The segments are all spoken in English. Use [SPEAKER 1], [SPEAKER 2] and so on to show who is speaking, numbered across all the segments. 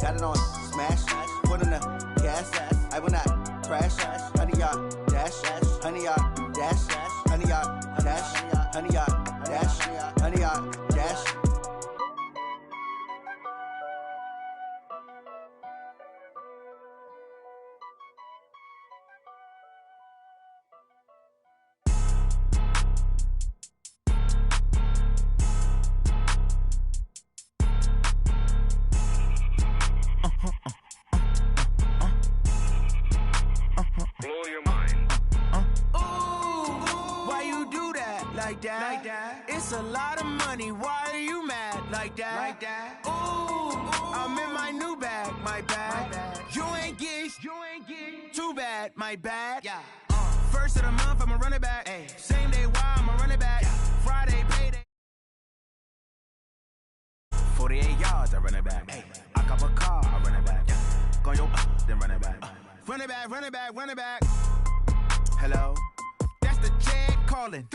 [SPEAKER 1] got it on smash, foot in the gas, I will not crash, honey yard dash, honey yard dash, honey yard dash, honey yard dash, honey yard dash.
[SPEAKER 2] Like that. It's a lot of money. Why are you mad like that? Ooh, I'm in my new bag, my bag. You ain't get too bad, my bad. Yeah. First of the month, I'ma run it back. Ay. Same day, why I'ma run it back. Friday, payday. 48 yards, I run it back. Ay. I cop a car, I run it back. Go yo, then run it back. Run it back, run it back, run it back. Hello? That's the check calling.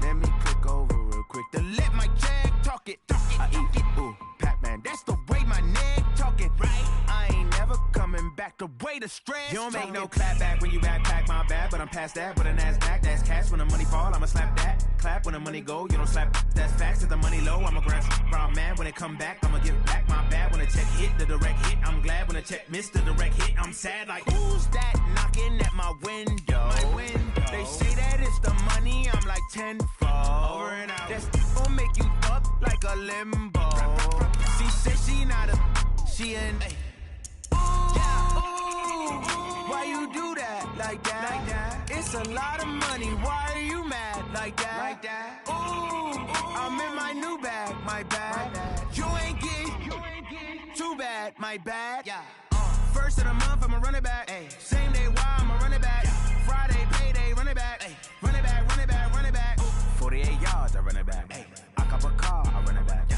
[SPEAKER 2] Let me click over real quick to let my check talk it. I eat it, ooh, Pac-Man. That's the way my neck talking. Right? I ain't never coming back the way the stress. You don't make no clap back when you backpack my bad, but I'm past that. But a NASDAQ, that's cash. When the money fall, I'ma slap that. Clap when the money go, you don't slap. That's facts. If the money low, I'ma grab brown man. When it come back, I'ma give back my bad. When the check hit, the direct hit. I'm glad when the check missed the direct hit. I'm sad like, who's that knocking at my window? My window. They say that it's the money, I'm like tenfold. Over and out. That's gon' make you up like a limbo. She said she not a, she an ooh, why you do that like that? It's a lot of money, why are you mad like that? Ooh, I'm in my new bag, my bag. You ain't get too bad, my bad. Yeah. First of the month, I'ma run it back. Ay. Same day, why I'ma run it back. Friday, payday, run it back. Ay. Run it back, run it back, run it back. 48 yards, I run it back. Ay. I cop a car, I run it back.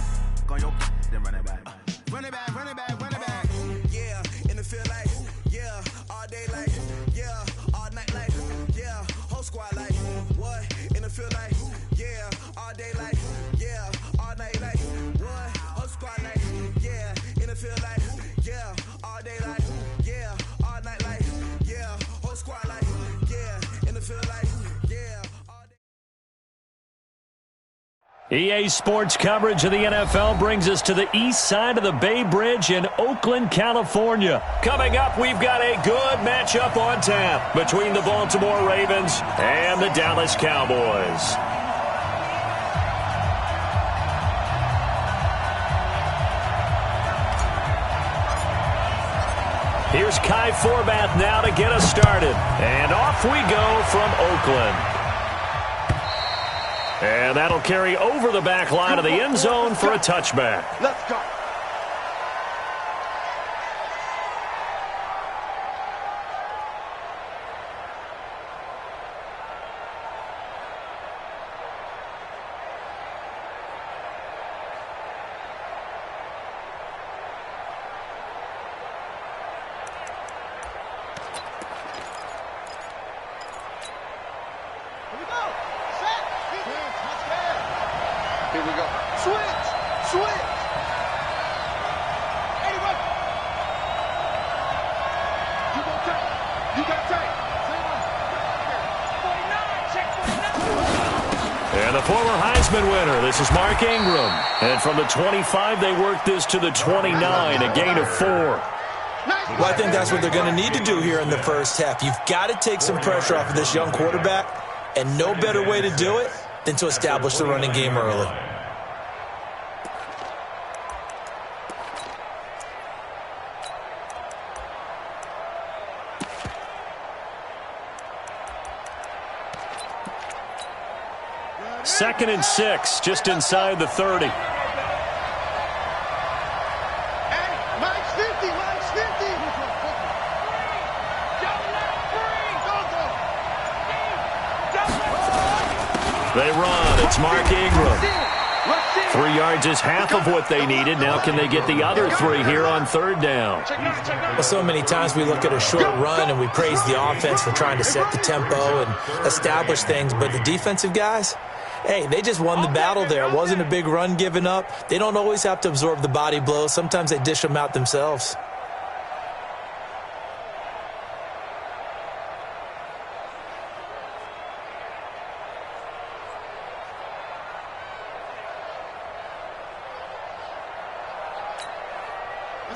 [SPEAKER 2] Go yo, then run it back. Run it back, run it back, run it back.
[SPEAKER 3] Yeah, in the field like, yeah, all day like, yeah, all night like, yeah, whole squad like, what? In the field like, yeah, all day like, yeah, all night like, what? Whole squad like, yeah, in the field like, yeah, all day like, yeah, all night like, yeah, whole squad like, yeah, in the field like, yeah, all day.
[SPEAKER 4] EA Sports coverage of the NFL brings us to the east side of the Bay Bridge in Oakland, California. Coming up, we've got a good matchup on tap between the Baltimore Ravens and the Dallas Cowboys. Here's Kai Forbath now to get us started. And off we go from Oakland. And that'll carry over the back line of the end zone for a touchback.
[SPEAKER 3] Let's go.
[SPEAKER 4] And the former Heisman winner, this is Mark Ingram. And from the 25, they work this to the 29, a gain of 4.
[SPEAKER 5] Well, I think that's what they're going to need to do here in the first half. You've got to take some pressure off of this young quarterback, and no better way to do it than to establish the running game early.
[SPEAKER 4] Second and 6, just inside the 30. They run. It's Mark Ingram. 3 yards is half of what they needed. Now can they get the other 3 here on third down?
[SPEAKER 5] Well, so many times we look at a short run and we praise the offense for trying to set the tempo and establish things. But the defensive guys, hey, they just won the battle there. It wasn't a big run given up. They don't always have to absorb the body blows. Sometimes they dish them out themselves.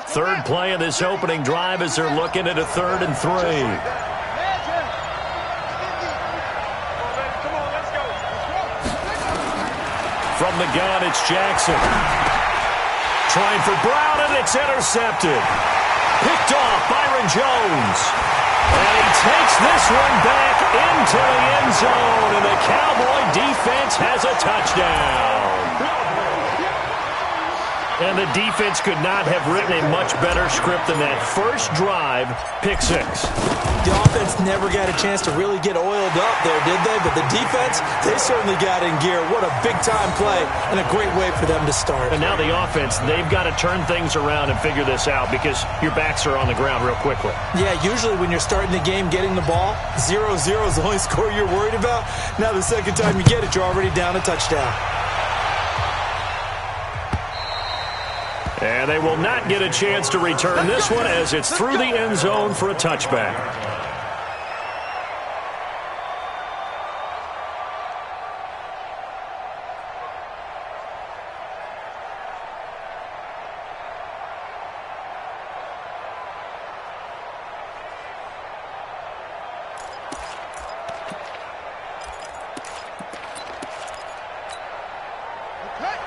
[SPEAKER 4] Third play of this opening drive as they're looking at a 3rd and 3. From the gun, it's Jackson. Trying for Brown, and it's intercepted. Picked off Byron Jones. And he takes this one back into the end zone, and the Cowboy defense has a touchdown. And the defense could not have written a much better script than that. First drive, pick 6.
[SPEAKER 5] The offense never got a chance to really get oiled up there, did they? But the defense, they certainly got in gear. What a big-time play and a great way for them to start.
[SPEAKER 4] And now the offense, they've got to turn things around and figure this out because your backs are on the ground real quickly.
[SPEAKER 5] Yeah, usually when you're starting the game getting the ball, 0-0 is the only score you're worried about. Now the second time you get it, you're already down a touchdown.
[SPEAKER 4] And they will not get a chance to return this one as it's through the end zone for a touchback.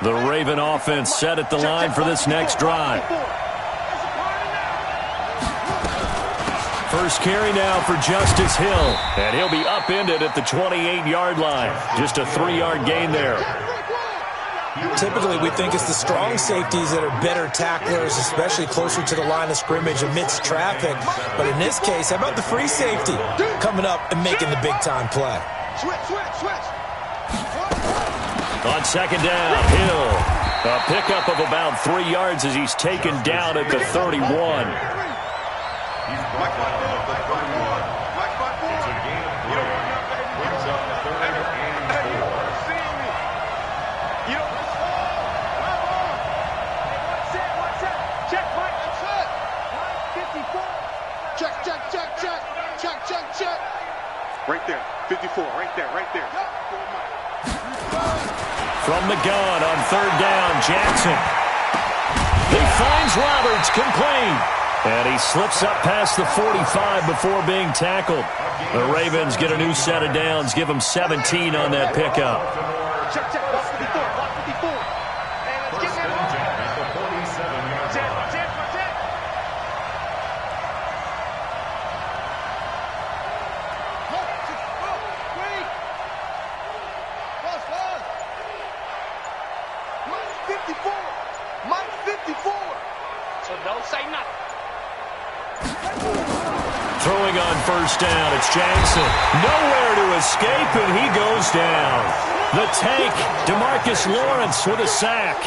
[SPEAKER 4] The Raven offense set at the line for this next drive. First carry now for Justice Hill. And he'll be upended at the 28-yard line. Just a 3-yard gain there.
[SPEAKER 5] Typically, we think it's the strong safeties that are better tacklers, especially closer to the line of scrimmage amidst traffic. But in this case, how about the free safety coming up and making the big-time play?
[SPEAKER 3] Switch.
[SPEAKER 4] On second down, Hill. A pickup of about 3 yards as he's taken down at the 31.
[SPEAKER 3] Check. Right there. 54. Right there.
[SPEAKER 4] From the gun on third down, Jackson. He finds Roberts complete. And he slips up past the 45 before being tackled. The Ravens get a new set of downs, give them 17 on that pickup.
[SPEAKER 3] Check. Block 54. And let's get that Mike 54. So don't say nothing.
[SPEAKER 4] Throwing on first down, it's Jackson. Nowhere to escape, and he goes down. The tank, DeMarcus Lawrence with a sack.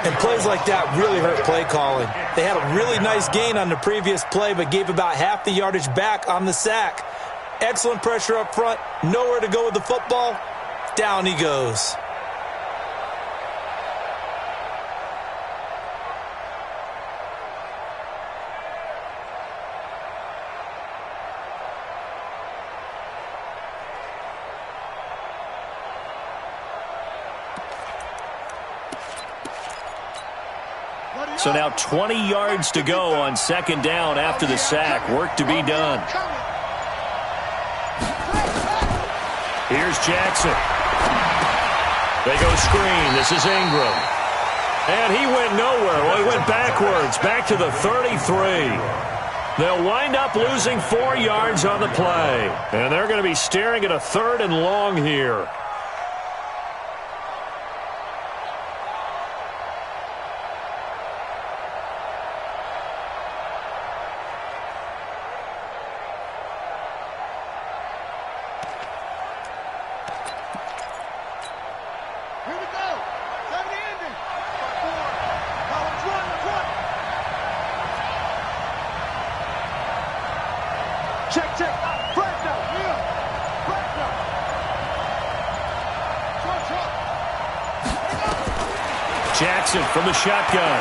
[SPEAKER 5] And plays like that really hurt play calling. They had a really nice gain on the previous play, but gave about half the yardage back on the sack. Excellent pressure up front. Nowhere to go with the football. Down he goes.
[SPEAKER 4] So now 20 yards to go on second down after the sack. Work to be done. Here's Jackson. They go screen. This is Ingram. And he went nowhere. Well, he went backwards, back to the 33. They'll wind up losing 4 yards on the play. And they're going to be staring at a 3rd and long here. Jackson from the shotgun.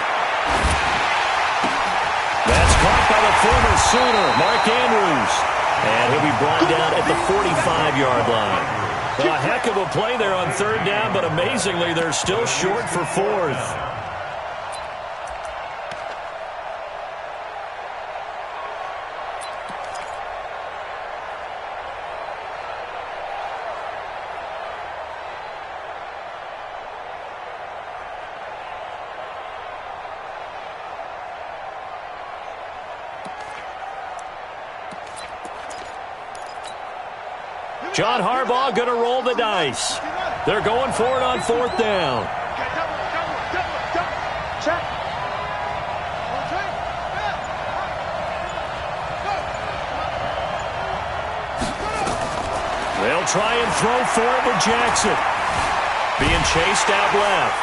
[SPEAKER 4] That's caught by the former Sooner, Mark Andrews. And he'll be brought down at the 45-yard line. A heck of a play there on third down, but amazingly, they're still short for 4th. John Harbaugh going to roll the dice. They're going for it on 4th down. They'll try and throw for it with Jackson. Being chased out left.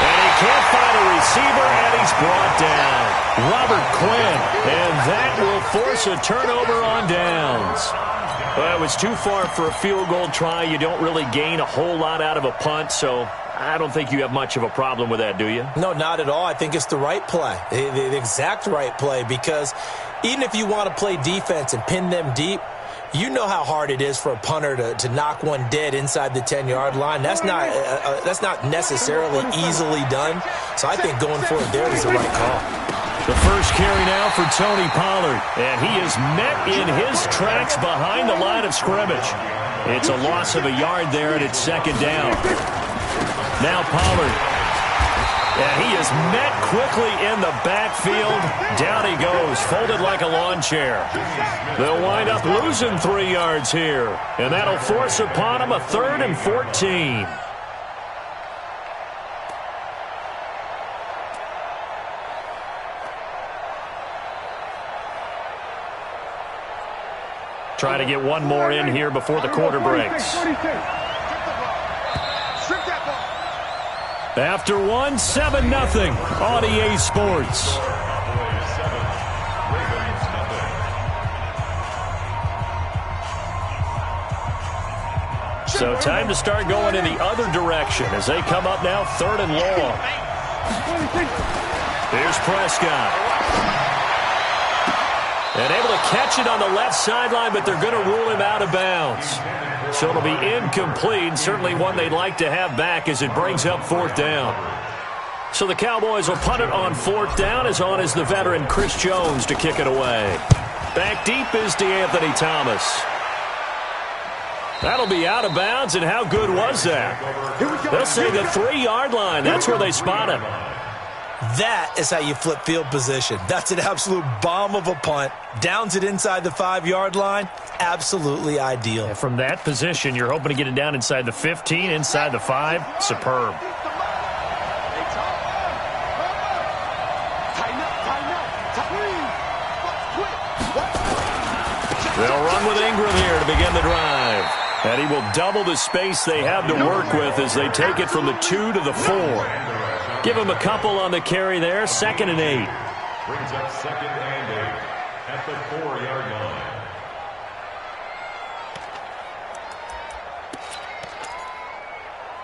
[SPEAKER 4] And he can't find a receiver, and he's brought down. Robert Quinn. And that will force a turnover on downs. Well, it was too far for a field goal try. You don't really gain a whole lot out of a punt, so I don't think you have much of a problem with that, do you?
[SPEAKER 5] No, not at all. I think it's the right play, the exact right play, because even if you want to play defense and pin them deep, you know how hard it is for a punter to knock one dead inside the 10-yard line. That's not necessarily easily done. So I think going for it there is the right call.
[SPEAKER 4] The first carry now for Tony Pollard, and he is met in his tracks behind the line of scrimmage. It's a loss of a yard there, and it's 2nd down. Now Pollard. And he is met quickly in the backfield. Down he goes, folded like a lawn chair. They'll wind up losing 3 yards here, and that'll force upon him a 3rd and 14. Try to get one more in here before the quarter breaks. After 7-0 on EA Sports. So time to start going in the other direction as they come up now 3rd and long. Here's Prescott. And able to catch it on the left sideline, but they're going to rule him out of bounds. So it'll be incomplete, certainly one they'd like to have back as it brings up 4th down. So the Cowboys will punt it on 4th down, as on is the veteran Chris Jones to kick it away. Back deep is DeAnthony Thomas. That'll be out of bounds, and how good was that? They'll say the 3-yard line. That's where they spot him.
[SPEAKER 5] That is how you flip field position. That's an absolute bomb of a punt. Downs it inside the 5-yard line. Absolutely ideal.
[SPEAKER 4] And from that position, you're hoping to get it down inside the 15, inside the 5. Superb. They'll run with Ingram here to begin the drive. And he will double the space they have to work with as they take it from the 2 to the 4. Give him a couple on the carry there. 2nd and 8.
[SPEAKER 6] Brings up 2nd and 8 at the 4-yard line.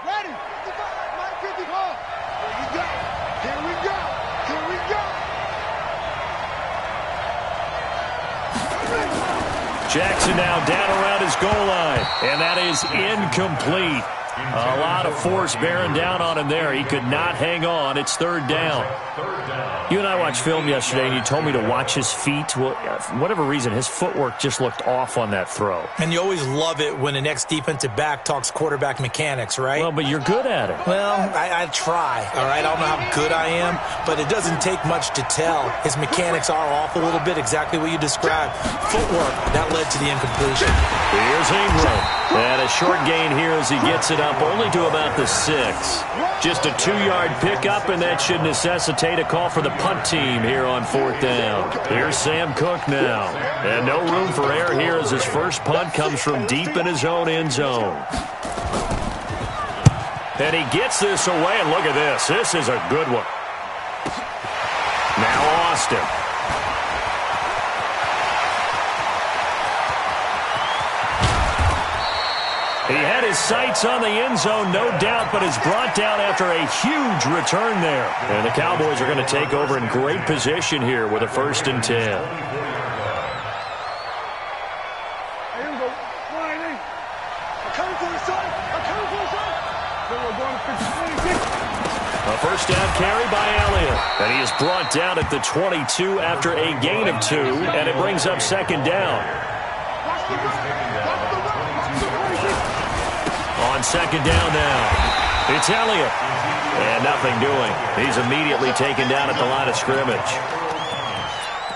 [SPEAKER 3] Ready. 55, Here we go. Here we go. Here we go.
[SPEAKER 4] Jackson now down around his goal line. And that is incomplete. A lot of force bearing down on him there. He could not hang on. It's 3rd down. You and I watched film yesterday, and you told me to watch his feet. Well, for whatever reason, his footwork just looked off on that throw.
[SPEAKER 5] And you always love it when an ex-defensive back talks quarterback mechanics, right?
[SPEAKER 4] Well, but you're good at it.
[SPEAKER 5] Well, I try, all right? I don't know how good I am, but it doesn't take much to tell. His mechanics are off a little bit, exactly what you described. Footwork, that led to the incompletion.
[SPEAKER 4] Here's Ingram. And a short gain here as he gets it up only to about the 6. Just a 2-yard pickup, and that should necessitate a call for the punt team here on 4th down. Here's Sam Cook now. And no room for error here as his first punt comes from deep in his own end zone. And he gets this away, and look at this. This is a good one. Now Austin. He had his sights on the end zone, no doubt, but is brought down after a huge return there. And the Cowboys are going to take over in great position here with a 1st and 10. A 1st down carry by Elliott. And he is brought down at the 22 after a gain of 2, and it brings up 2nd down. On 2nd down now, it's Elliott. And nothing doing. He's immediately taken down at the line of scrimmage.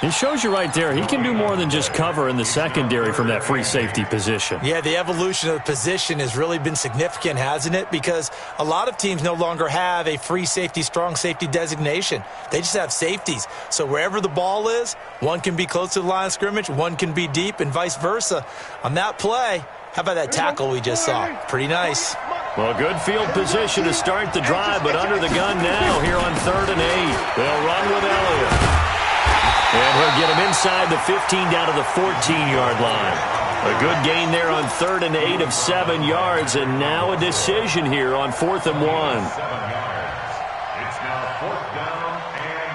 [SPEAKER 4] It shows you right there, he can do more than just cover in the secondary from that free safety position.
[SPEAKER 5] Yeah, the evolution of the position has really been significant, hasn't it? Because a lot of teams no longer have a free safety, strong safety designation. They just have safeties. So wherever the ball is, one can be close to the line of scrimmage, one can be deep, and vice versa. On that play, how about that tackle we just saw? Pretty nice.
[SPEAKER 4] Well, good field position to start the drive, but under the gun now here on 3rd and 8. They'll run with Elliott. And he'll get him inside the 15 down to the 14-yard line. A good gain there on 3rd and 8 of 7 yards, and now a decision here on 4th and 1.
[SPEAKER 6] 7 yards. It's now 4th down and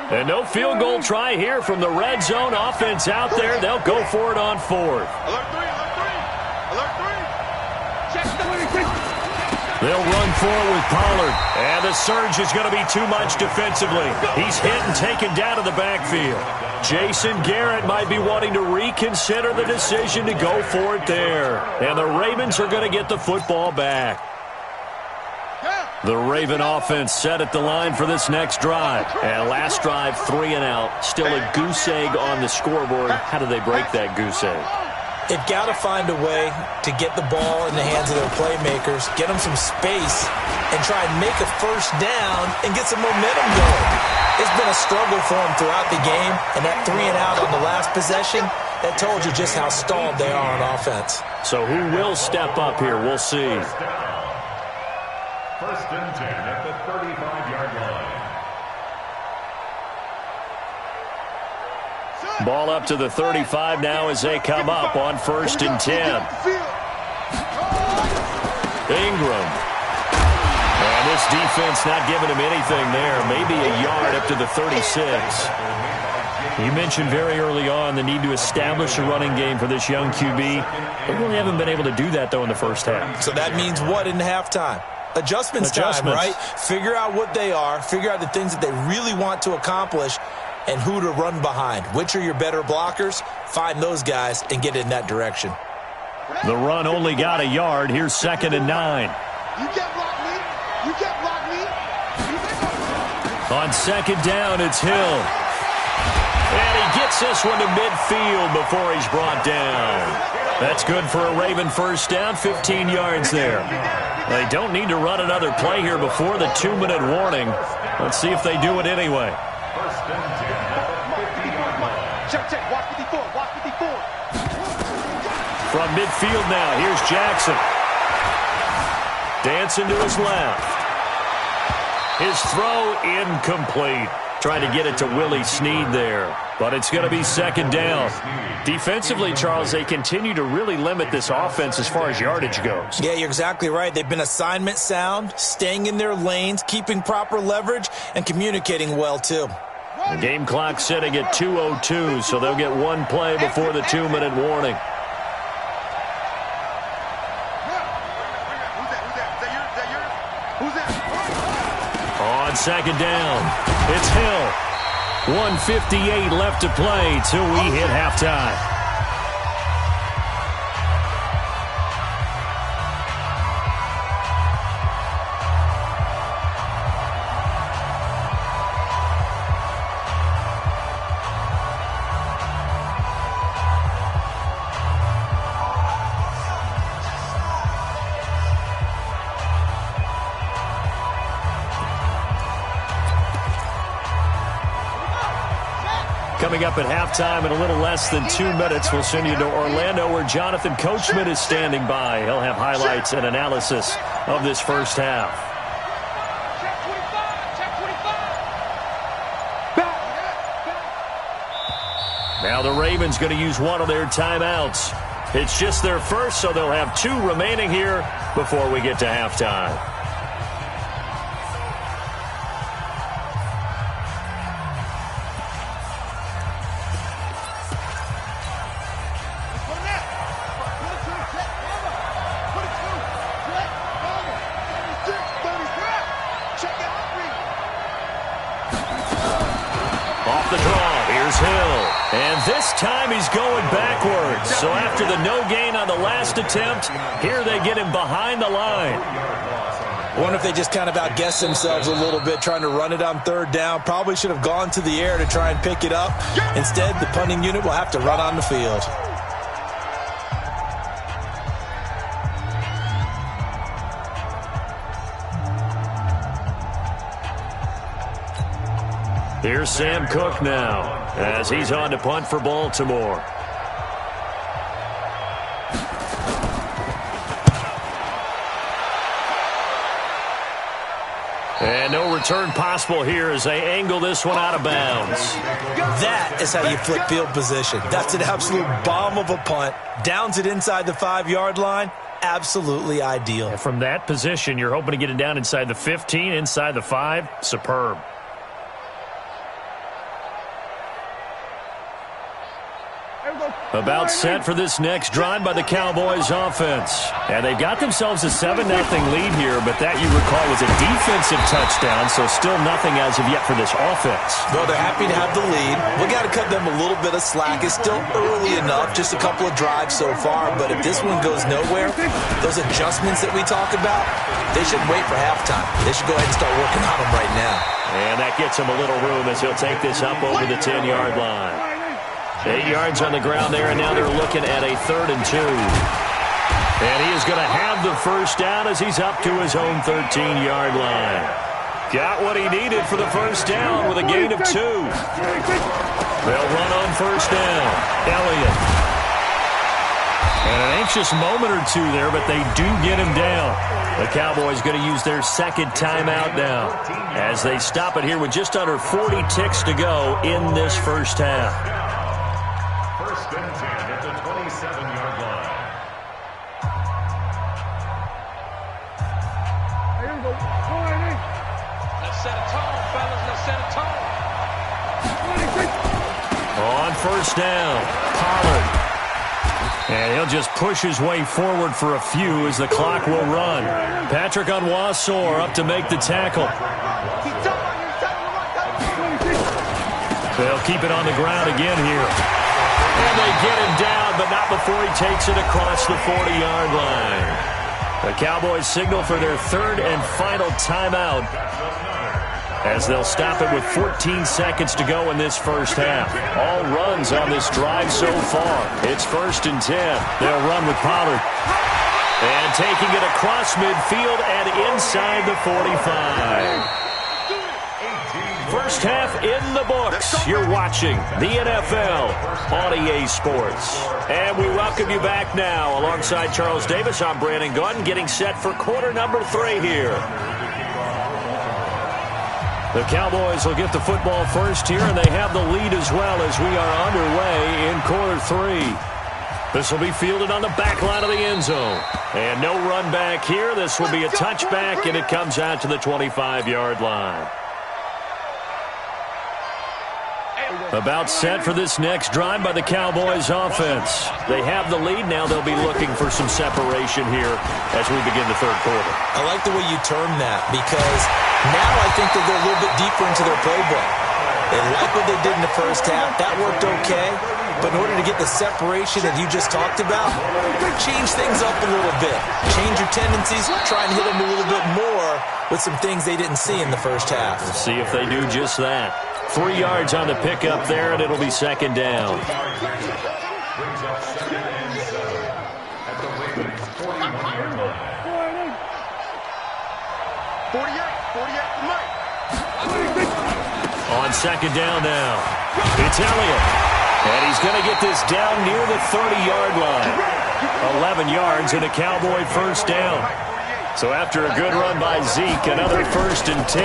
[SPEAKER 6] 1.
[SPEAKER 4] And no field goal try here from the red zone offense out there. They'll go for it on 4th.
[SPEAKER 3] Alert 3, alert 3. Alert 3. Check the
[SPEAKER 4] They'll run forward with Pollard. And the surge is going to be too much defensively. He's hit and taken down to the backfield. Jason Garrett might be wanting to reconsider the decision to go for it there. And the Ravens are going to get the football back. The Raven offense set at the line for this next drive. And last drive, 3 and out. Still a goose egg on the scoreboard. How do they break that goose egg?
[SPEAKER 5] They've got to find a way to get the ball in the hands of their playmakers, get them some space, and try and make a first down and get some momentum going. It's been a struggle for them throughout the game, and that 3 and out on the last possession, that told you just how stalled they are on offense.
[SPEAKER 4] So who will step up here? We'll see.
[SPEAKER 6] 1st and 10 at the 35-yard line.
[SPEAKER 4] Ball up to the 35 now as they come up on 1st and 10. Ingram. And this defense not giving him anything there. Maybe a yard up to the 36. You mentioned very early on the need to establish a running game for this young QB. They really haven't been able to do that, though, in the first half.
[SPEAKER 5] So that means what in halftime? Adjustments time, right? Figure out what they are. Figure out the things that they really want to accomplish and who to run behind. Which are your better blockers? Find those guys and get in that direction.
[SPEAKER 4] The run only got a yard. Here's 2nd and 9.
[SPEAKER 3] You can't block me. You can't block me.
[SPEAKER 4] On 2nd down, it's Hill. And he gets this one to midfield before he's brought down. That's good for a Raven first down, 15 yards there. They don't need to run another play here before the 2-minute warning. Let's see if they do it anyway.
[SPEAKER 6] 1st and 10 at the 50-yard line.
[SPEAKER 3] Check. Watch 54. Watch 54.
[SPEAKER 4] From midfield now, here's Jackson. Dancing to his left. His throw incomplete. Trying to get it to Willie Snead there. But it's going to be 2nd down. Defensively, Charles, they continue to really limit this offense as far as yardage goes.
[SPEAKER 5] Yeah, you're exactly right. They've been assignment sound, staying in their lanes, keeping proper leverage, and communicating well, too.
[SPEAKER 4] The game clock sitting at 2:02, so they'll get one play before the 2-minute warning. On 2nd down, it's Hill. 1:58 left to play till we hit halftime. Coming up at halftime in a little less than 2 minutes, we'll send you to Orlando where Jonathan Coachman is standing by. He'll have highlights and analysis of this first half. Now the Ravens going to use one of their timeouts. It's just their first, so they'll have 2 remaining here before we get to halftime. This time he's going backwards. So after the no gain on the last attempt, here they get him behind the line.
[SPEAKER 5] I wonder if they just kind of outguessed themselves a little bit trying to run it on third down. Probably should have gone to the air to try and pick it up. Instead, the punting unit will have to run on the field.
[SPEAKER 4] Here's Sam Cook now as he's on to punt for Baltimore. And no return possible here as they angle this one out of bounds.
[SPEAKER 5] That is how you flip field position. That's an absolute bomb of a punt. Downs it inside the 5-yard line. Absolutely ideal.
[SPEAKER 4] And from that position, you're hoping to get it down inside the 15, inside the 5. Superb. About set for this next drive by the Cowboys offense. And they've got themselves a 7-0 lead here, but that, you recall, was a defensive touchdown, so still nothing as of yet for this offense.
[SPEAKER 5] Well, they're happy to have the lead. We got to cut them a little bit of slack. It's still early enough, just a couple of drives so far, but if this one goes nowhere, those adjustments that we talk about, they shouldn't wait for halftime. They should go ahead and start working on them right now.
[SPEAKER 4] And that gets him a little room as he'll take this up over the 10-yard line. 8 yards on the ground there, and now they're looking at a 3rd and 2. And he is going to have the first down as he's up to his own 13-yard line. Got what he needed for the first down with a gain of 2. They'll run on first down. Elliott. And an anxious moment or two there, but they do get him down. The Cowboys going to use their second timeout now as they stop it here with just under 40 ticks to go in this first half.
[SPEAKER 6] First and 10 at the 27-yard line.
[SPEAKER 7] Let's set a tone, fellas. Let's set a tone.
[SPEAKER 4] On first down, Pollard. And he'll just push his way forward for a few as the clock will run. Patrick Onwuasor up to make the tackle. They'll keep it on the ground again here. And they get him down, but not before he takes it across the 40-yard line. The Cowboys signal for their 3rd and final timeout as they'll stop it with 14 seconds to go in this first half. All runs on this drive so far. It's 1st and 10. They'll run with Pollard. And taking it across midfield and inside the 45. First half in the books. You're watching the NFL on EA Sports. And we welcome you back now. Alongside Charles Davis, I'm Brandon Gordon, getting set for quarter number 3 here. The Cowboys will get the football first here, and they have the lead as well as we are underway in quarter 3. This will be fielded on the back line of the end zone. And no run back here. This will be a touchback, and it comes out to the 25-yard line. About set for this next drive by the Cowboys offense. They have the lead. Now they'll be looking for some separation here as we begin the 3rd quarter.
[SPEAKER 5] I like the way you term that because now I think they'll go a little bit deeper into their playbook. They like what they did in the first half. That worked okay. But in order to get the separation that you just talked about, change things up a little bit. Change your tendencies. Try and hit them a little bit more with some things they didn't see in the first half.
[SPEAKER 4] Let's see if they do just that. 3 yards on the pickup there, and it'll be 2nd down.
[SPEAKER 6] Brings up 2nd and 7 at the Ravens' 41-yard line.
[SPEAKER 7] 48,
[SPEAKER 4] On 2nd down now, it's Elliott. And he's going to get this down near the 30-yard line. 11 yards and a Cowboy first down. So after a good run by Zeke, another 1st and 10.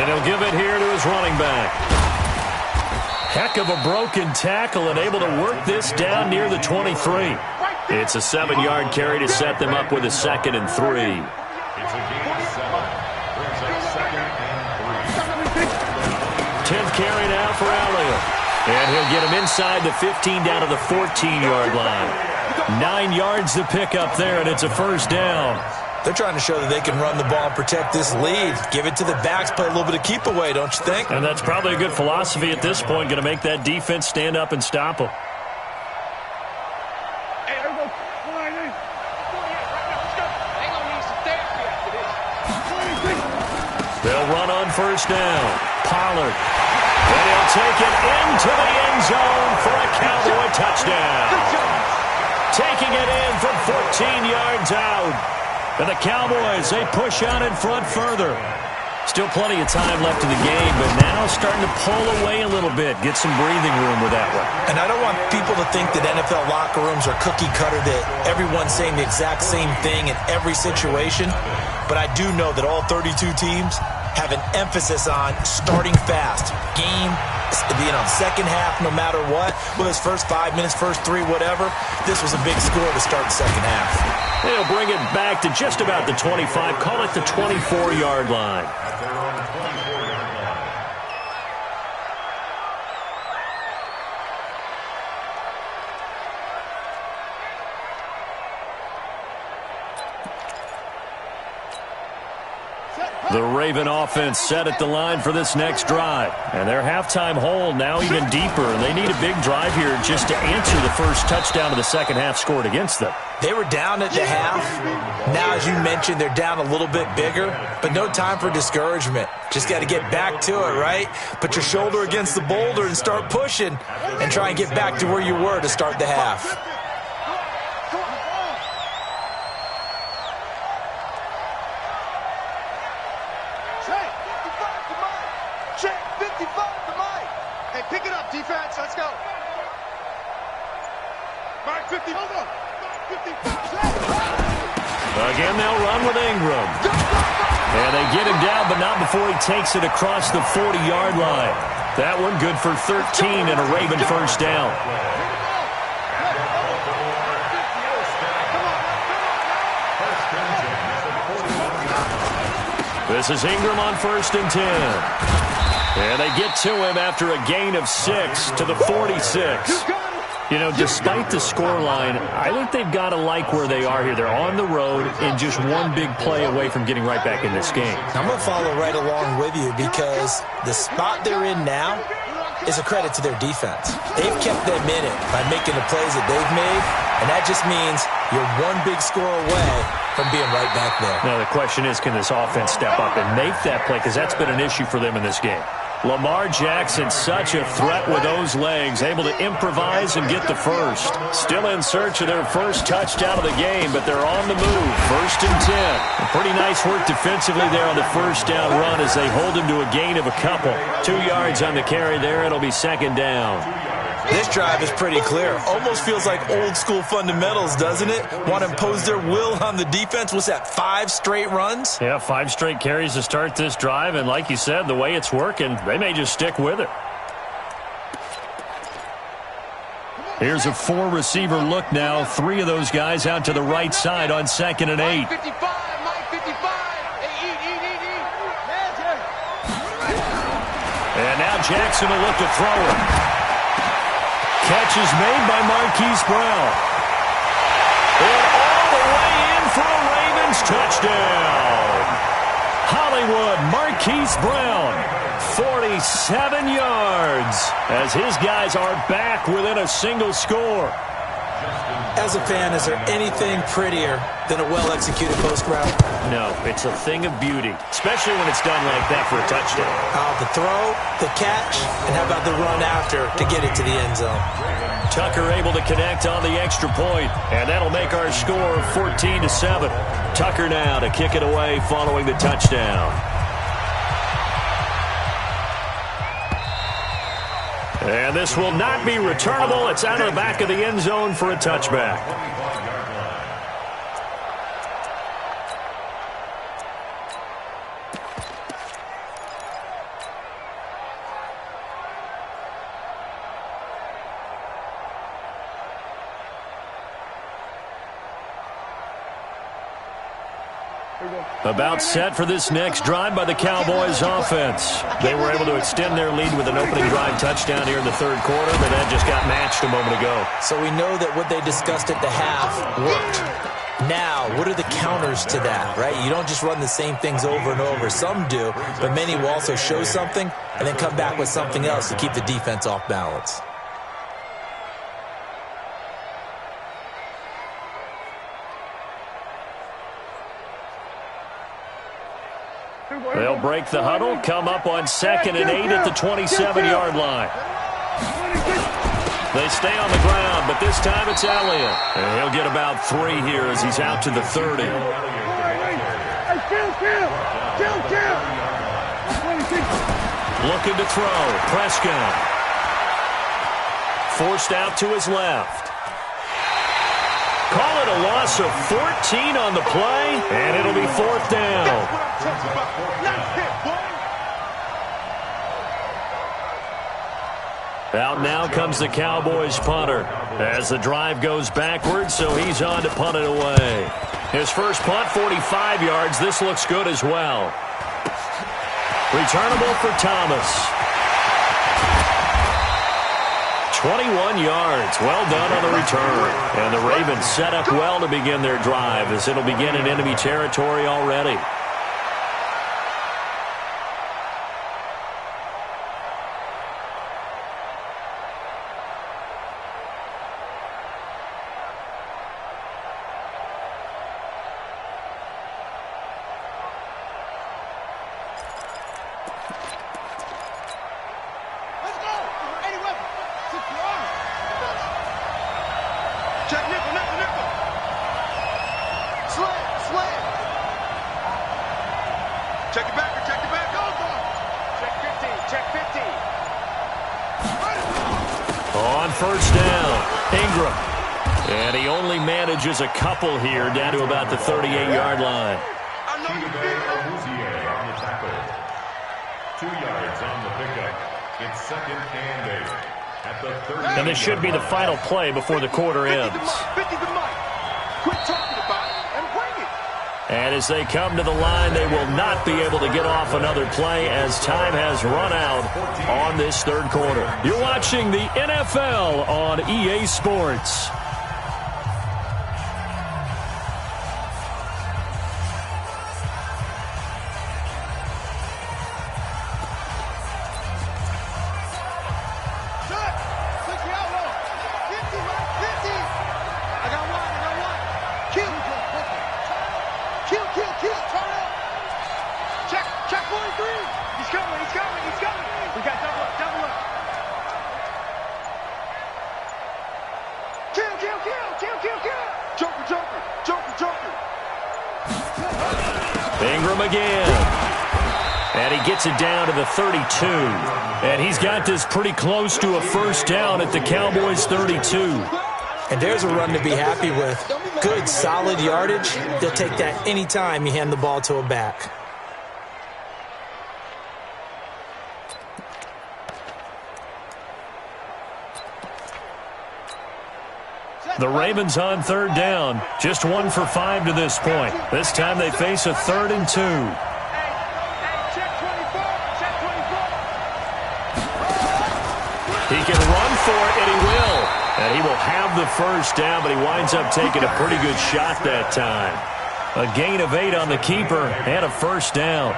[SPEAKER 4] And he'll give it here to his running back. Heck of a broken tackle and able to work this down near the 23. It's a 7-yard carry to set them up with a 2nd and 3.
[SPEAKER 6] It's a gain of 7. Brings up 2nd and 3.
[SPEAKER 4] 10th carry now for Elliott. And he'll get him inside the 15 down to the 14-yard line. 9 yards to pick up there, and it's a first down.
[SPEAKER 5] They're trying to show that they can run the ball and protect this lead. Give it to the backs, play a little bit of keep away, don't you think?
[SPEAKER 4] And that's probably a good philosophy at this point, going to make that defense stand up and stop them.
[SPEAKER 7] Hey, there we go. Come on, let's go. They gonna need some therapy after this.
[SPEAKER 4] They'll run on first down. Pollard. And he'll take it into the end zone for a Cowboy touchdown. Taking it in from 14 yards out. And the Cowboys, they push out in front further. Still plenty of time left in the game, but now starting to pull away a little bit. Get some breathing room with that one.
[SPEAKER 5] And I don't want people to think that NFL locker rooms are cookie cutter, that everyone's saying the exact same thing in every situation. But I do know that all 32 teams have an emphasis on starting fast. Game, second half, no matter what. Whether it's first 5 minutes, first 3, whatever. This was a big score to start the second half.
[SPEAKER 4] They'll bring it back to just about the 25. Call it the 24-yard line.
[SPEAKER 6] They're on the 24-yard line.
[SPEAKER 4] The Raven offense set at the line for this next drive. And their halftime hold now even deeper. And they need a big drive here just to answer the first touchdown of the second half scored against them.
[SPEAKER 5] They were down at the half. Now, as you mentioned, they're down a little bit bigger. But no time for discouragement. Just got to get back to it, right? Put your shoulder against the boulder and start pushing. And try and get back to where you were to start the half.
[SPEAKER 3] Defense, let's go. Mark 50. Hold on. Mark 50.
[SPEAKER 4] Again, they'll run with Ingram. And they get him down, but not before he takes it across the 40-yard line. That one good for 13 and a Raven first down. This is Ingram on 1st and 10. And they get to him after a gain of 6 to the 46. You know, despite the scoreline, I think they've got to like where they are here. They're on the road and just one big play away from getting right back in this game.
[SPEAKER 5] I'm going to follow right along with you because the spot they're in now is a credit to their defense. They've kept them in it by making the plays that they've made, and that just means you're one big score away from being right back there.
[SPEAKER 4] Now, the question is, can this offense step up and make that play? Because that's been an issue for them in this game. Lamar Jackson, such a threat with those legs, able to improvise and get the first. Still in search of their first touchdown of the game, but they're on the move. 1st and 10. Pretty nice work defensively there on the first down run as they hold him to a gain of a couple. 2 yards on the carry there. It'll be 2nd down.
[SPEAKER 5] This drive is pretty clear. Almost feels like old school fundamentals, doesn't it? Want to impose their will on the defense. What's that, 5 straight runs?
[SPEAKER 4] Yeah, 5 straight carries to start this drive. And like you said, the way it's working, they may just stick with it. Here's a 4-receiver look now. 3 of those guys out to the right side on 2nd and 8.
[SPEAKER 3] Mike 55, Mike 55. Hey, eat.
[SPEAKER 4] And now Jackson will look to throw it. Catch is made by Marquise Brown. And all the way in for a Ravens touchdown. Hollywood, Marquise Brown, 47 yards as his guys are back within a single score.
[SPEAKER 5] As a fan, is there anything prettier than a well-executed post route?
[SPEAKER 4] No, it's a thing of beauty, especially when it's done like that for a touchdown.
[SPEAKER 5] The throw, the catch, and how about the run after to get it to the end zone?
[SPEAKER 4] Tucker able to connect on the extra point, and that'll make our score 14-7. Tucker now to kick it away following the touchdown. And this will not be returnable. It's out of the back of the end zone for a touchback. About set for this next drive by the Cowboys offense. They were able to extend their lead with an opening drive touchdown here in the 3rd quarter, but that just got matched a moment ago.
[SPEAKER 5] So we know that what they discussed at the half worked. Now, what are the counters to that, right? You don't just run the same things over and over. Some do, but many will also show something and then come back with something else to keep the defense off balance.
[SPEAKER 4] They'll break the huddle, come up on 2nd and 8 at the 27-yard line. They stay on the ground, but this time it's Elliott. And he'll get about 3 here as he's out to the 30. Looking to throw. Prescott. Forced out to his left. Call it a loss of 14 on the play, and it'll be 4th down. Out now comes the Cowboys punter as the drive goes backwards, so he's on to punt it away. His first punt, 45 yards. This looks good as well. Returnable for Thomas. 21 yards. Well done on the return. And the Ravens set up well to begin their drive as it'll begin in enemy territory already. A couple here down to about the 38-yard line.
[SPEAKER 6] 2 yards on the pickup. It's 2nd and 8 at the 30.
[SPEAKER 4] And this should be the final play before the quarter ends. And as they come to the line, they will not be able to get off another play as time has run out on this 3rd quarter. You're watching the NFL on EA Sports. It down to the 32, and he's got this pretty close to a 1st down at the Cowboys 32.
[SPEAKER 5] And there's a run to be happy with. Good, solid yardage. They'll take that any time you hand the ball to a back.
[SPEAKER 4] The Ravens on 3rd down, just 1 for 5 to this point. This time they face a 3rd and 2. He can run for it, and he will. And he will have the 1st down, but he winds up taking a pretty good shot that time. A gain of 8 on the keeper and a 1st down.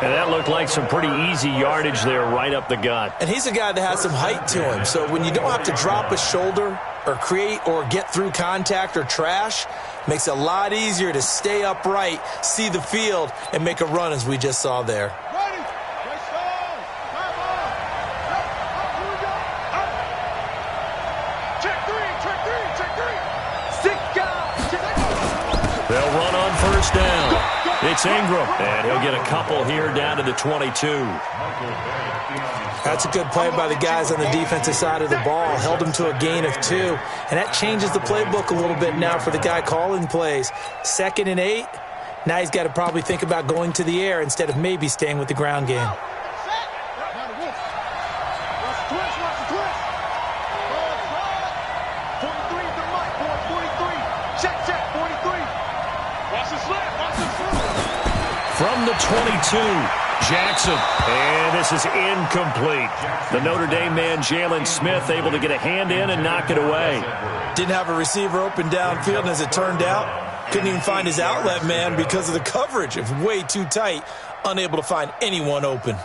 [SPEAKER 4] And that looked like some pretty easy yardage there right up the gut.
[SPEAKER 5] And he's a guy that has some height to him, so when you don't have to drop a shoulder or create or get through contact or trash, makes it a lot easier to stay upright, see the field, and make a run as we just saw there.
[SPEAKER 4] They'll run on 1st down. It's Ingram, and he'll get a couple here down to the 22.
[SPEAKER 5] That's a good play by the guys on the defensive side of the ball. Held him to a gain of 2, and that changes the playbook a little bit now for the guy calling plays. 2nd and 8. Now he's got to probably think about going to the air instead of maybe staying with the ground game.
[SPEAKER 4] From the 22, Jackson. And this is incomplete. The Notre Dame man, Jalen Smith, able to get a hand in and knock it away.
[SPEAKER 5] Didn't have a receiver open downfield, and as it turned out, couldn't even find his outlet man because of the coverage. It was way too tight, unable to find anyone open.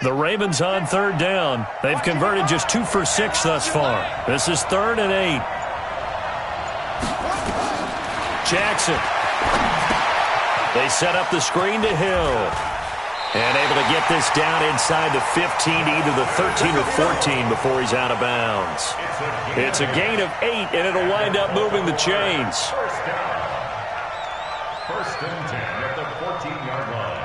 [SPEAKER 4] The Ravens on 3rd down. They've converted just 2 for 6 thus far. This is 3rd and 8. Jackson. They set up the screen to Hill. And able to get this down inside the 15, either the 13 or 14 before he's out of bounds. It's a gain of 8, and it'll wind up moving the chains.
[SPEAKER 6] First and 10 at the 14-yard line.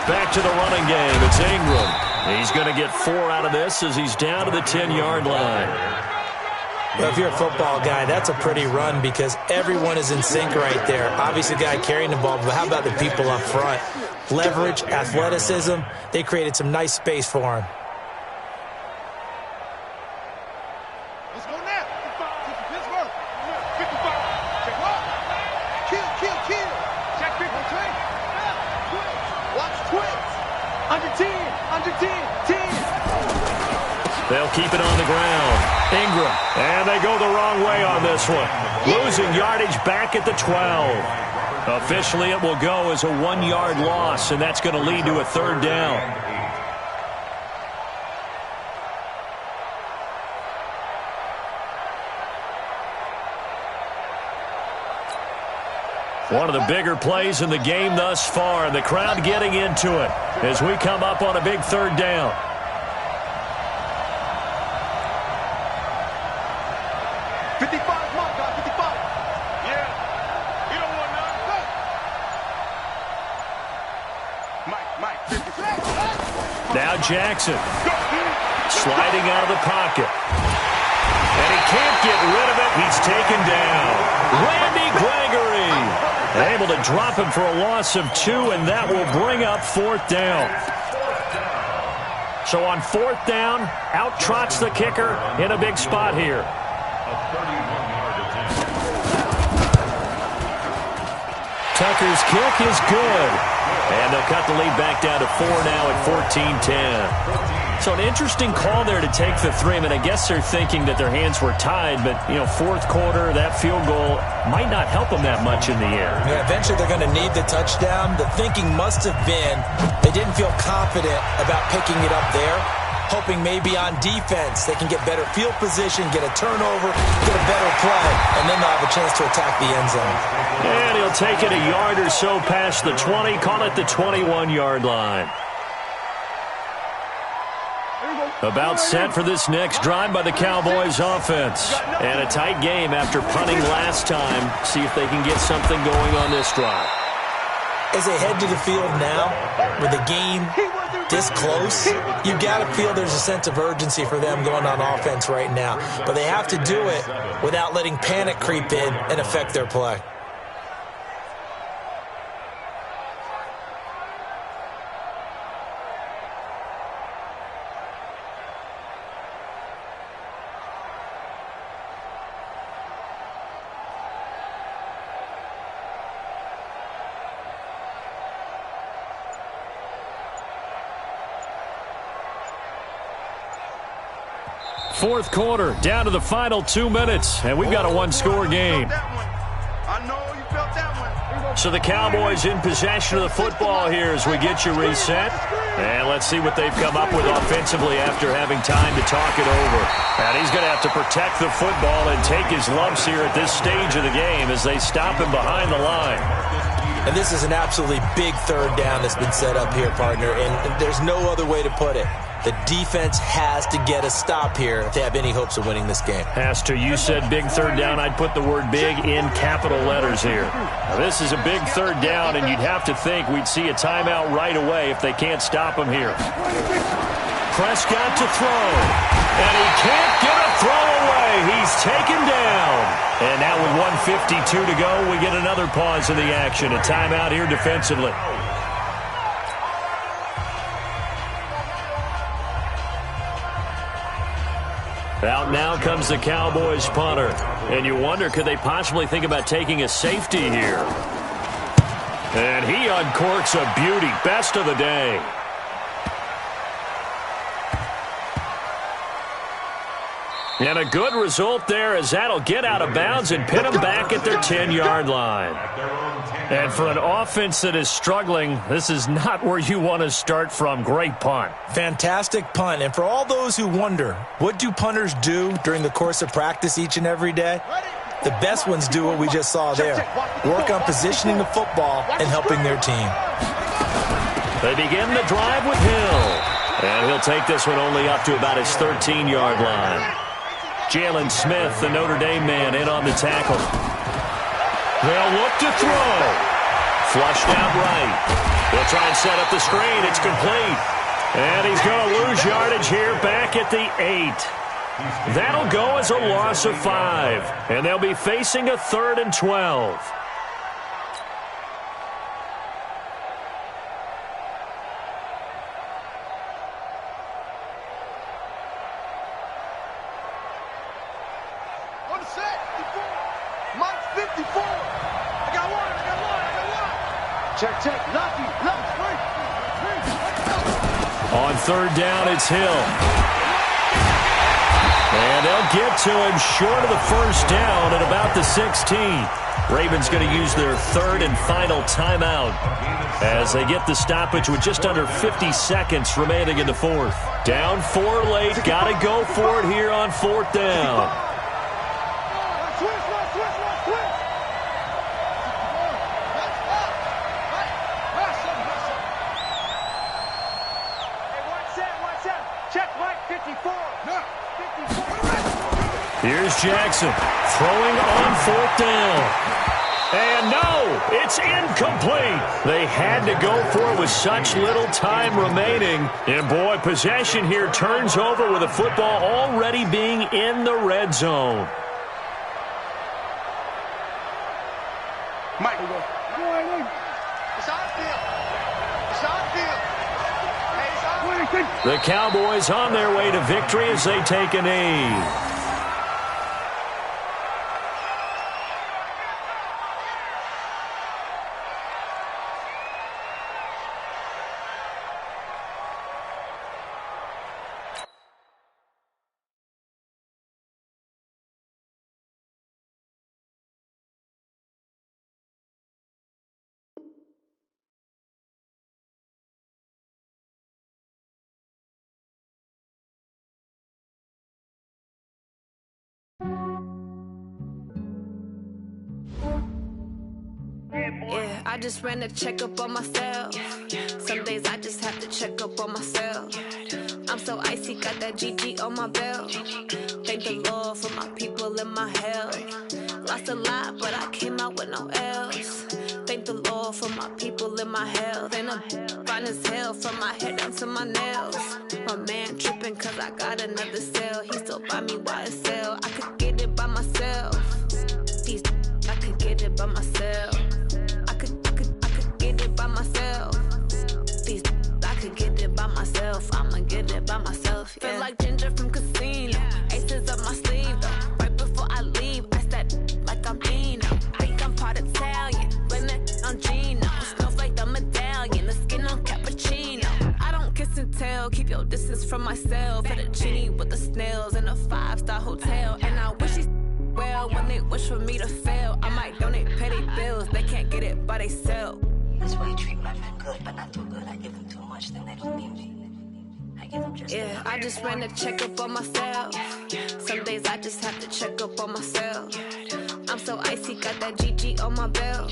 [SPEAKER 4] Back to the running game. It's Ingram. He's going to get 4 out of this as he's down to the 10-yard line.
[SPEAKER 5] Well, if you're a football guy, that's a pretty run because everyone is in sync right there. Obviously, the guy carrying the ball, but how about the people up front? Leverage, athleticism, they created some nice space for him.
[SPEAKER 3] Let's go now. 55. 55. Kill. Check 50. Watch twins. Under 10. 10.
[SPEAKER 4] They'll keep it on the ground. Ingram. And they go the wrong way on this one. Losing yardage back at the 12. Officially, it will go as a 1-yard loss, and that's going to lead to a 3rd down. One of the bigger plays in the game thus far, and the crowd getting into it as we come up on a big 3rd down. Now Jackson sliding out of the pocket. And he can't get rid of it. He's taken down. Randy Gregory able to drop him for a loss of 2, and that will bring up 4th down. So on 4th down, out trots the kicker in a big spot here. Tucker's kick is good. And they'll cut the lead back down to 4 now at 14-10. So an interesting call there to take the 3. I mean, I guess they're thinking that their hands were tied, but, 4th quarter, that field goal might not help them that much in the air.
[SPEAKER 5] Yeah, eventually they're going to need the touchdown. The thinking must have been they didn't feel confident about picking it up there, hoping maybe on defense they can get better field position, get a turnover, get a better play, and then they'll have a chance to attack the end zone.
[SPEAKER 4] And he'll take it a yard or so past the 20, call it the 21-yard line. About set for this next drive by the Cowboys offense. And a tight game after punting last time. See if they can get something going on this drive.
[SPEAKER 5] As they head to the field now, with the game this close, you've got to feel there's a sense of urgency for them going on offense right now. But they have to do it without letting panic creep in and affect their play.
[SPEAKER 4] Fourth quarter, down to the final 2 minutes, and we've got a one-score game. So the Cowboys in possession of the football here as we get you reset. And let's see what they've come up with offensively after having time to talk it over. And he's going to have to protect the football and take his lumps here at this stage of the game as they stop him behind the line.
[SPEAKER 5] And this is an absolutely big 3rd down that's been set up here, partner, and there's no other way to put it. The defense has to get a stop here if they have any hopes of winning this game.
[SPEAKER 4] Has to. You said big 3rd down. I'd put the word big in capital letters here. Now, this is a big 3rd down, and you'd have to think we'd see a timeout right away if they can't stop him here. Prescott to throw. And he can't get a throw away. He's taken down. And now with 1:52 to go, we get another pause in the action. A timeout here defensively. Out now comes the Cowboys punter. And you wonder, could they possibly think about taking a safety here? And he uncorks a beauty. Best of the day. And a good result there, as that'll get out of bounds and pin them back at their 10-yard line. And for an offense that is struggling, this is not where you want to start from. Great punt.
[SPEAKER 5] Fantastic punt. And for all those who wonder, what do punters do during the course of practice each and every day? The best ones do what we just saw there. Work on positioning the football and helping their team.
[SPEAKER 4] They begin the drive with Hill. And he'll take this one only up to about his 13-yard line. Jalen Smith, the Notre Dame man, in on the tackle. They'll look to throw. Flushed out right. They'll try and set up the screen. It's complete. And he's going to lose yardage here back at the 8. That'll go as a loss of 5. And they'll be facing a 3rd and 12. On 3rd down, it's Hill. And they'll get to him short of the first down at about the 16. Ravens going to use their 3rd and final timeout as they get the stoppage with just under 50 seconds remaining in the 4th. Down 4 late. Got to go for it here on 4th down. Here's Jackson throwing on 4th down. And no, it's incomplete. They had to go for it with such little time remaining. And boy, possession here turns over with the football already being in the red zone.
[SPEAKER 3] Mike, it's on field. It's on field. Hey, it's on.
[SPEAKER 4] The Cowboys on their way to victory as they take a knee.
[SPEAKER 8] Yeah, I just ran a checkup on myself. Some days I just have to check up on myself. I'm so icy, got that GG on my belt. Thank the Lord for my people and my health. Lost a lot, but I came out with no L's. Thank the Lord for my people and my health. And I'm fine as hell from my head down to my nails. My man tripping cause I got another cell. He still buy me YSL. I could get it by myself. These I could get it by myself. I could get it by myself. These I could get it by myself. I'ma get it by myself. Yeah. Feel like Ginger from Casino. Aces up my sleeve though. Right before I leave, I said like I'm Dino. Think I'm part Italian. Blame that on Gino. Smells like the medallion. The skin on cappuccino. I don't kiss and tell. Keep your distance from myself. At a genie with the snails in a 5-star hotel. And I wish he well when they wish for me to fail. I might donate petty bills. They can't get it by themselves.
[SPEAKER 9] That's why you treat my friend good, but not too good. I give them too much, then they don't need me. I give them just
[SPEAKER 8] yeah, I just ran a checkup on myself. Some days I just have to check up on myself. I'm so icy, got that GG on my belt.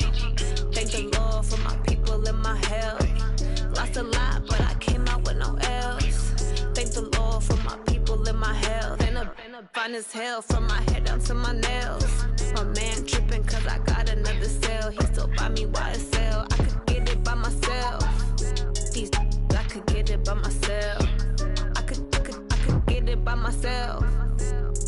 [SPEAKER 8] Thank the Lord for my people and my health. Lost a lot, but I came out with no L's. Thank the Lord for my people and my health. And I'm fine as hell from my head down to my nails. My man tripping cause I got another cell. He still buy me YSL. I could get it by myself. These I could get it by myself. I could get it by myself.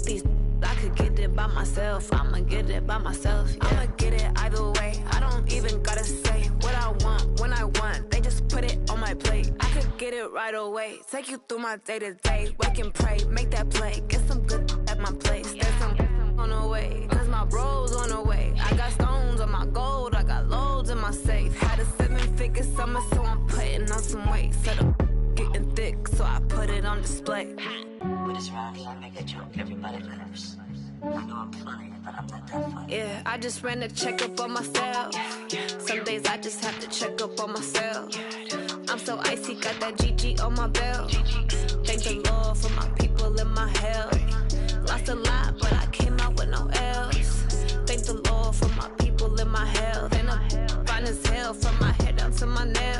[SPEAKER 8] These I could get it by myself. I'ma get it by myself. Yeah. I'ma get it either way. I don't even gotta say what I want when I want. They just put it on my plate. I could get it right away. Take you through my day to day. Wake and pray, make that play. Get some good at my place. There's some on the way, cause my bro's on the way. I got stones on my gold. I got loads in my safe. Had to summer, so I'm putting on some weight. Said I'm getting thick, so I put it on display.
[SPEAKER 9] With this round here, I make a joke, everybody laughs. I know I'm funny, but I'm not that funny.
[SPEAKER 8] Yeah, I just ran a checkup on myself. Some days I just have to check up on myself. I'm so icy, got that GG on my belt. Thank the Lord for my people in my health. Lost a lot, but I came out with no L's. Thank the Lord for my people in my health. And I'm fine as hell from my head down to my nails.